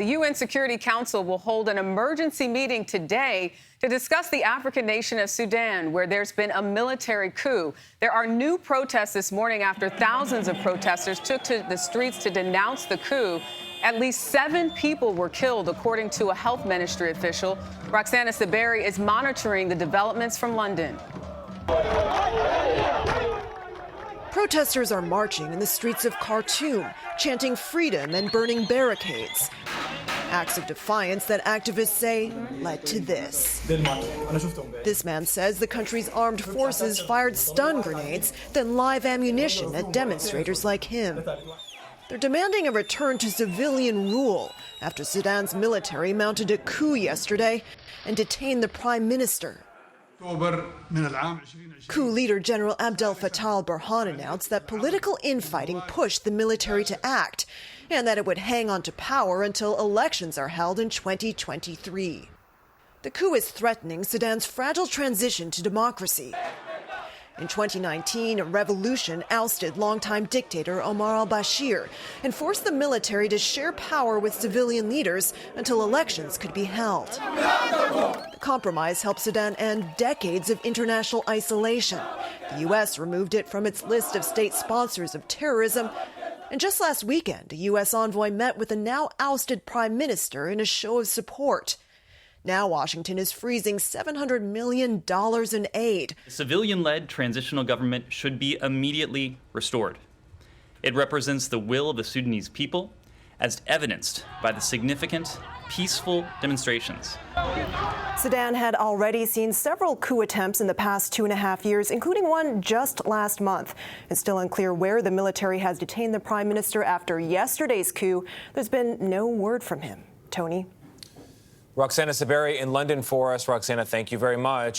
The UN Security Council will hold an emergency meeting today to discuss the African nation of Sudan, where there's been a military coup. There are new protests this morning after thousands of protesters took to the streets to denounce the coup. At least 7 people were killed, according to a health ministry official. Roxana Saberi is monitoring the developments from London. Protesters are marching in the streets of Khartoum, chanting freedom and burning barricades. Acts of defiance that activists say led to this. This man says the country's armed forces fired stun grenades, then live ammunition at demonstrators like him. They're demanding a return to civilian rule after Sudan's military mounted a coup yesterday and detained the prime minister. Coup leader General Abdel Fattah al-Burhan announced that political infighting pushed the military to act and that it would hang on to power until elections are held in 2023. The coup is threatening Sudan's fragile transition to democracy. In 2019, a revolution ousted longtime dictator Omar al-Bashir and forced the military to share power with civilian leaders until elections could be held. The compromise helped Sudan end decades of international isolation. The U.S. removed it from its list of state sponsors of terrorism. And just last weekend, a U.S. envoy met with the now ousted prime minister in a show of support. Now Washington is freezing $700 million in aid. The civilian-led transitional government should be immediately restored. It represents the will of the Sudanese people, as evidenced by the significant, peaceful demonstrations. Sudan had already seen several coup attempts in the past 2.5 years, including one just last month. It's still unclear where the military has detained the prime minister after yesterday's coup. There's been no word from him. Tony? Roxana Saberi in London for us. Roxana, thank you very much.